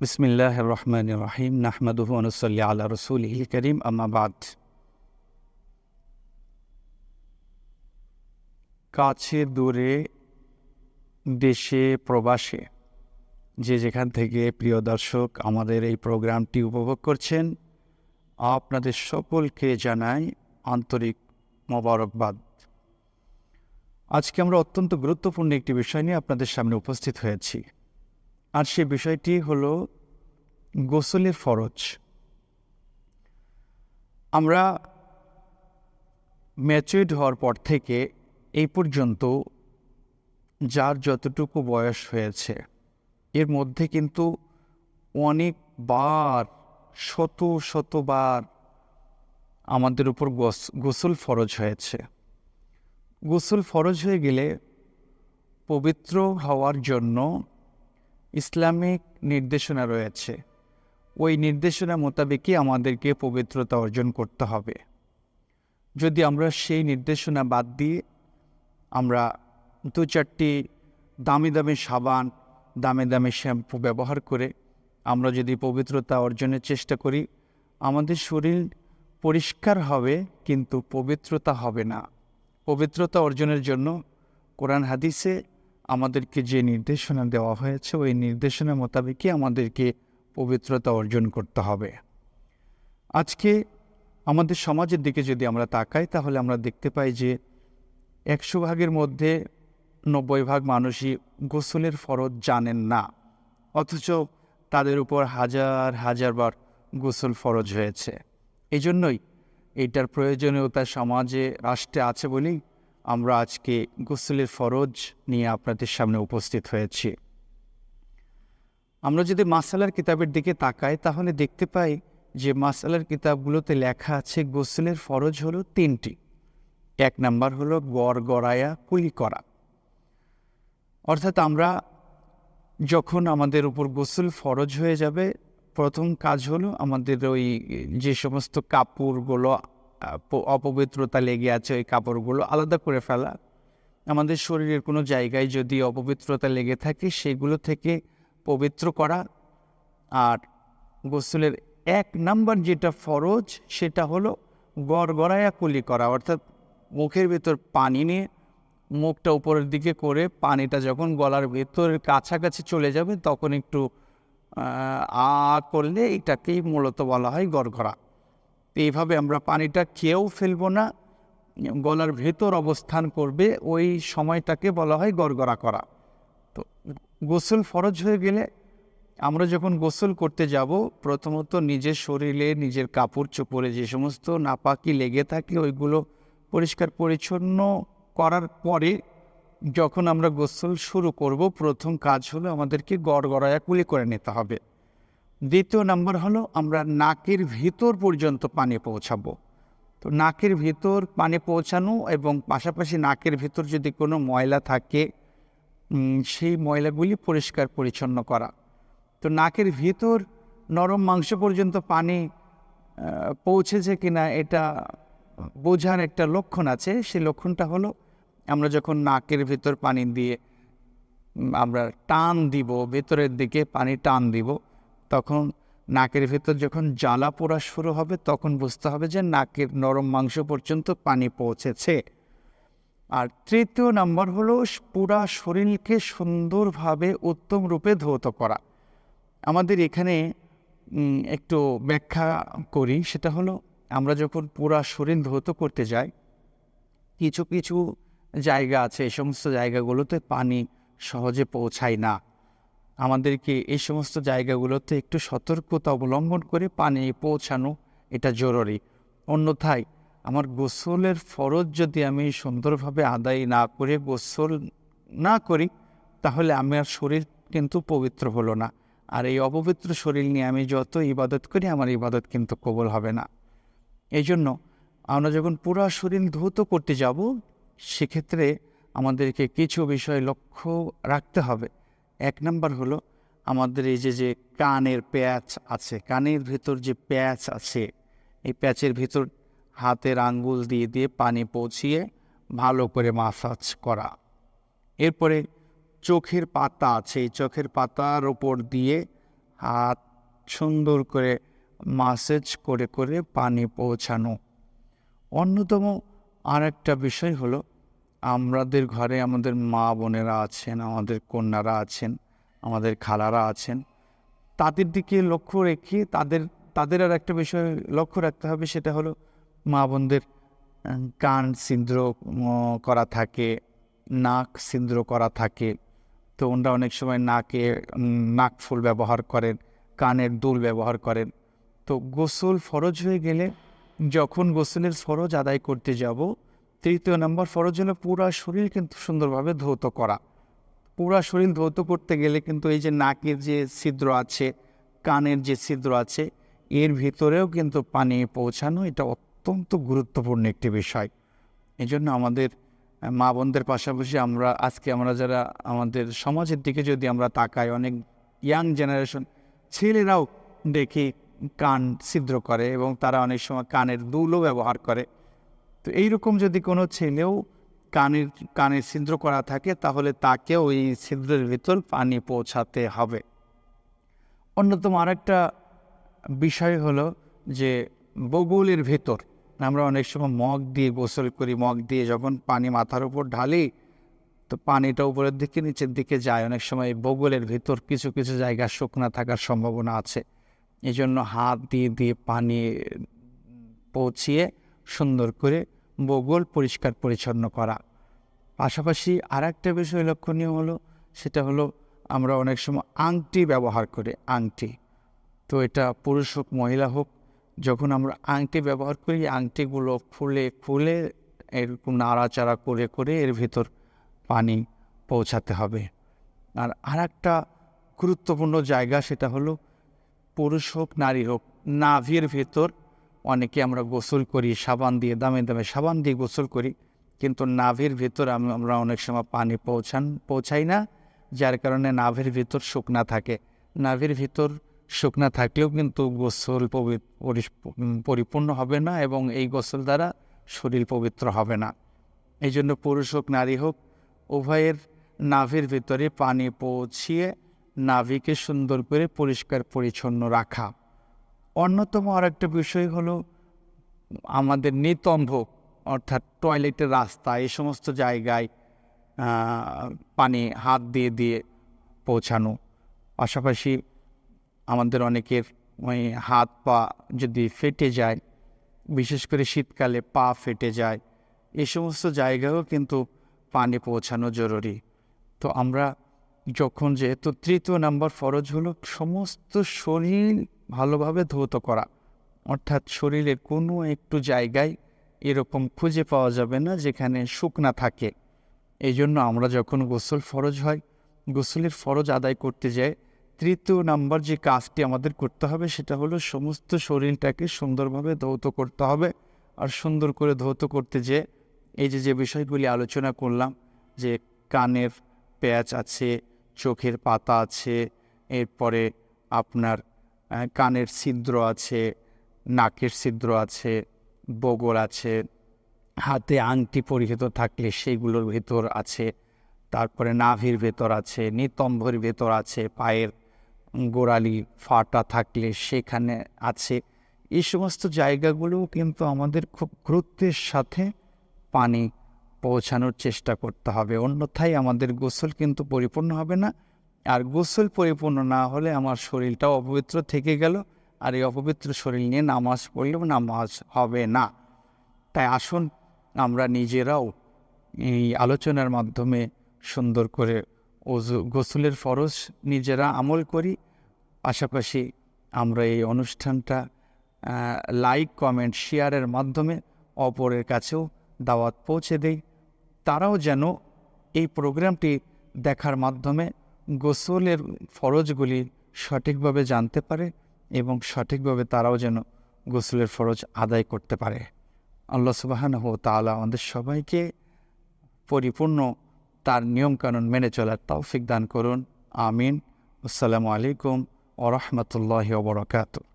বিসমিল্লাহির রহমানির রহিম নাহমাদুহু ওয়া নুসাল্লি আলা রাসূলিহিল কারীম আম্মা বাদ। কাছে দূরে দেশে প্রবাসে যে যেখান থেকে প্রিয় দর্শক আমাদের এই প্রোগ্রামটি উপভোগ করছেন, আপনাদের সকলকে জানাই আন্তরিক মোবারকবাদ। আজকে আমরা অত্যন্ত গুরুত্বপূর্ণ একটি বিষয় নিয়ে আপনাদের সামনে উপস্থিত হয়েছি, আর সে বিষয়টি হলো গোসলের ফরজ। আমরা ম্যাচিউরড হওয়ার পর থেকে এই পর্যন্ত যার যতটুকু বয়স হয়েছে এর মধ্যে কিন্তু অনেকবার শতবার আমাদের উপর গোসল ফরজ হয়েছে। গোসল ফরজ হয়ে গেলে পবিত্র হওয়ার জন্য ইসলামিক নির্দেশনা রয়েছে, ওই নির্দেশনা মোতাবেকই আমাদেরকে পবিত্রতা অর্জন করতে হবে। যদি আমরা সেই নির্দেশনা বাদ দিয়ে আমরা 2-4টি দামি দামি সাবান, দামি দামি শ্যাম্পু ব্যবহার করে আমরা যদি পবিত্রতা অর্জনের চেষ্টা করি, আমাদের শরীর পরিষ্কার হবে কিন্তু পবিত্রতা হবে না। পবিত্রতা অর্জনের জন্য কোরআন হাদিসে আমাদেরকে যে নির্দেশনা দেওয়া হয়েছে ওই নির্দেশনা মোতাবেকই আমাদেরকে পবিত্রতা অর্জন করতে হবে। আজকে আমাদের সমাজের দিকে যদি আমরা তাকাই তাহলে আমরা দেখতে পাই যে 100 ভাগের মধ্যে 90 ভাগ মানুষই গোসলের ফরজ জানেন না, অথচ তাদের উপর হাজার বার গোসল ফরজ হয়েছে। এই জন্যই এইটার প্রয়োজনীয়তা সমাজে রাষ্ট্রে আছে বলেই আমরা আজকে গোসলের ফরজ নিয়ে আপনাদের সামনে উপস্থিত হয়েছি। আমরা যদি মাসালার কিতাবের দিকে তাকাই তাহলে দেখতে পাই যে মাসালার কিতাবগুলোতে লেখা আছে গোসলের ফরজ হলো 3টি। 1 নাম্বার হলো গড়গড়ায়া কুলি করা, অর্থাৎ আমরা যখন আমাদের উপর গোসল ফরজ হয়ে যাবে প্রথম কাজ হলো আমাদের ওই যে সমস্ত কাপড়গুলো অপবিত্রতা লেগে আছে ওই কাপড়গুলো আলাদা করে ফেলা। আমাদের শরীরের কোনো জায়গায় যদি অপবিত্রতা লেগে থাকে সেগুলো থেকে পবিত্র করা। আর গোসলের 1 নাম্বার যেটা ফরজ সেটা হলো গড়গড়ায়া কুলি করা, অর্থাৎ মুখের ভেতর পানি নিয়ে মুখটা উপরের দিকে করে পানিটা যখন গলার ভেতরের কাছাকাছি চলে যাবে তখন একটু করলে এটাকেই মূলত বলা হয় গড়গড়া। এইভাবে আমরা পানিটা খেয়েও ফেলবো না, গলার ভেতর অবস্থান করবে, ওই সময়টাকে বলা হয় গড়গড়া করা। তো গোসল ফরজ হয়ে গেলে আমরা যখন গোসল করতে যাব প্রথমত নিজের শরীরে নিজের কাপড় চোপড়ে যে সমস্ত নাপাকি লেগে থাকে ওইগুলো পরিষ্কার পরিচ্ছন্ন করার পরে যখন আমরা গোসল শুরু করব প্রথম কাজ হলো আমাদেরকে গড়গড়ায়া কুলি করে নিতে হবে। 2 নাম্বার হলো আমরা নাকের ভিতর পর্যন্ত পানি পৌঁছাবো। তো নাকের ভিতর পানি পৌঁছানো এবং পাশাপাশি নাকের ভিতর যদি কোনো ময়লা থাকে সেই ময়লাগুলি পরিষ্কার পরিচ্ছন্ন করা। তো নাকের ভিতর নরম মাংস পর্যন্ত পানি পৌঁছেছে কিনা এটা বোঝার একটা লক্ষণ আছে। সেই লক্ষণটা হলো আমরা যখন নাকের ভিতর পানি দিয়ে আমরা টান দিব, ভেতরের দিকে পানি টান দিব, তখন নাকের ভিতর যখন জ্বালা পোড়া শুরু হবে তখন বুঝতে হবে যে নাকের নরম মাংস পর্যন্ত পানি পৌঁছেছে। আর 3 নাম্বার হলো পুরা শরীরকে সুন্দরভাবে উত্তম রূপে ধৌত করা। আমাদের এখানে একটু ব্যাখ্যা করি, সেটা হলো আমরা যখন পুরা শরীর ধৌত করতে যাই কিছু কিছু জায়গা আছে, এই সমস্ত জায়গাগুলোতে পানি সহজে পৌঁছায় না। আমাদেরকে এই সমস্ত জায়গাগুলোতে একটু সতর্কতা অবলম্বন করে পানি পৌঁছানো এটা জরুরি। অন্যথায় আমার গোসলের ফরজ যদি আমি সুন্দরভাবে আদায় না করে গোসল না করি তাহলে আমার শরীর কিন্তু পবিত্র হলো না, আর এই অপবিত্র শরীর নিয়ে আমি যত ইবাদত করি আমার ইবাদত কিন্তু কবুল হবে না। এই জন্য আমরা যখন পুরো শরীর ধৌত করতে যাব সেক্ষেত্রে আমাদেরকে কিছু বিষয় লক্ষ্য রাখতে হবে। 1 নাম্বার হলো আমাদের এই যে কানের প্যাচ আছে, কানের ভিতর যে প্যাচ আছে এই প্যাচের ভিতর হাতের আঙ্গুল দিয়ে পানি পৌঁছিয়ে ভালো করে মাসাজ করা। এরপরে চোখের পাতা আছে, এই চোখের পাতার ওপর দিয়ে হাত সুন্দর করে মাসাজ করে করে পানি পৌঁছানো। অন্যতম আর একটা বিষয় হলো, আমাদের ঘরে আমাদের মা বোনেরা আছেন, আমাদের কন্যারা আছেন, আমাদের খালারা আছেন, তাদের দিকে লক্ষ্য রেখে তাদের আর একটা বিষয় লক্ষ্য রাখতে হবে, সেটা হলো মা বোনদের কান ছিদ্র করা থাকে, নাক ছিদ্র করা থাকে। তো ওনারা অনেক সময় নাক ফুল ব্যবহার করেন, কানের দুল ব্যবহার করেন। তো গোসল ফরজ হয়ে গেলে, যখন গোসলের ফরজ আদায় করতে যাব, 3য় নম্বর ফরজ হলো পুরা শরীর কিন্তু সুন্দরভাবে ধৌত করা। পুরা শরীর ধৌত করতে গেলে কিন্তু এই যে নাকের যে ছিদ্র আছে, কানের যে ছিদ্র আছে, এর ভিতরেও কিন্তু পানি পৌঁছানো এটা অত্যন্ত গুরুত্বপূর্ণ একটি বিষয়। এই জন্য আমাদের মা বোনদের পাশাপাশি আমরা যারা আমাদের সমাজের দিকে যদি আমরা তাকাই, অনেক ইয়াং জেনারেশন ছেলেরাও দেখি কান ছিদ্র করে এবং তারা অনেক সময় কানের দুলও ব্যবহার করে। তো এইরকম যদি কোনো ছেলেও কানের ছিদ্র করা থাকে, তাহলে তাকেও এই ছিদ্রের ভিতর পানি পৌঁছাতে হবে। অন্যতম আরেকটা বিষয় হলো যে বগলের ভেতর, আমরা অনেক সময় মগ দিয়ে গোসল করি, মগ দিয়ে যখন পানি মাথার উপর ঢালি, তো পানিটা উপরের দিকে নিচের দিকে যায়। অনেক সময় বগলের ভেতর কিছু কিছু জায়গা শুকনা থাকার সম্ভাবনা আছে। এই জন্য হাত দিয়ে দিয়ে পানি পৌঁছিয়ে সুন্দর করে বগল পরিষ্কার পরিচ্ছন্ন করা। পাশাপাশি আর একটা বিষয় লক্ষণীয় হলো, সেটা হলো আমরা অনেক সময় আংটি ব্যবহার করি। আংটি, তো এটা পুরুষ হোক মহিলা হোক, যখন আমরা আংটি ব্যবহার করি, আংটিগুলো খুলে খুলে এরকম নাড়াচাড়া করে করে এর ভিতর পানি পৌঁছাতে হবে। আর একটা গুরুত্বপূর্ণ জায়গা, সেটা হলো পুরুষ হোক নারী হোক, নাভির ভেতর অনেকে আমরা গোসল করি সাবান দিয়ে, দামে দামে সাবান দিয়ে গোসল করি, কিন্তু নাভির ভেতর আমরা অনেক সময় পানি পৌঁছাই না, যার কারণে নাভির ভিতর শুকনা থাকে। নাভির ভিতর শুকনা থাকলেও কিন্তু গোসল পরিপূর্ণ হবে না এবং এই গোসল দ্বারা শরীর পবিত্র হবে না। এই জন্য পুরুষ হোক নারী হোক, উভয়ের নাভির ভিতরে পানি পৌঁছিয়ে নাভিকে সুন্দর করে পরিষ্কার পরিচ্ছন্ন রাখা। অন্যতম আরেকটা বিষয় হলো আমাদের নিতম্ব, অর্থাৎ টয়লেটের রাস্তা, এই সমস্ত জায়গায় পানি হাত দিয়ে দিয়ে পৌঁছানো। পাশাপাশি আমাদের অনেকের ওই হাত পা যদি ফেটে যায়, বিশেষ করে শীতকালে পা ফেটে যায়, এই সমস্ত জায়গায়ও কিন্তু পানি পৌঁছানো জরুরি। তো আমরা যখন, যেহেতু 3য় নম্বর ফরজ হলো সমস্ত শরীর ভালোভাবে ধৌত করা, অর্থাৎ শরীরের কোনো একটু জায়গায় এরকম খুঁজে পাওয়া যাবে না যেখানে শুকনা থাকে। এই জন্য আমরা যখন গোসল ফরজ হয়, গোসলের ফরজ আদায় করতে যাই, 3য় নম্বর যে কাজটি আমাদের করতে হবে, সেটা হলো সমস্ত শরীরটাকে সুন্দরভাবে ধৌত করতে হবে। আর সুন্দর করে ধৌত করতে যে এই যে বিষয়গুলি আলোচনা করলাম, যে কানের প্যাচ আছে, চোখের পাতা আছে, এরপরে আপনার কানের ছিদ্র আছে, নাকের ছিদ্র আছে, বগল আছে, হাতে আংটি পরিহিত থাকলে সেইগুলোর ভেতর আছে, তারপরে নাভির ভেতর আছে, নিতম্বর ভেতর আছে, পায়ের গোড়ালি ফাটা থাকলে সেখানে আছে। এই সমস্ত জায়গাগুলোও কিন্তু আমাদের খুব গুরুত্বের সাথে পানি পৌঁছানোর চেষ্টা করতে হবে, অন্যথায় আমাদের গোসল কিন্তু পরিপূর্ণ হবে না। আর গোসল পরিপূর্ণ না হলে আমার শরীরটাও অপবিত্র থেকে গেল, আর এই অপবিত্র শরীর নিয়ে নামাজ পড়লেও নামাজ হবে না। তাই আসুন আমরা নিজেরাও এই আলোচনার মাধ্যমে সুন্দর করে গোসলের ফরজ নিজেরা আমল করি। পাশাপাশি আমরা এই অনুষ্ঠানটা লাইক, কমেন্ট, শেয়ারের মাধ্যমে অপরের কাছেও দাওয়াত পৌঁছে দেই, তারাও যেন এই প্রোগ্রামটি দেখার মাধ্যমে গোসলের ফরজগুলি সঠিকভাবে জানতে পারে এবং সঠিকভাবে তারাও যেন গোসলের ফরজ আদায় করতে পারে। আল্লাহ সুবহানাহু ওয়া তাআলা আমাদের সবাইকে পরিপূর্ণ তার নিয়মকানুন মেনে চলার তৌফিক দান করুন। আমিন। আসসালামু আলাইকুম ওয়া রাহমাতুল্লাহি ওয়া বারাকাতুহু।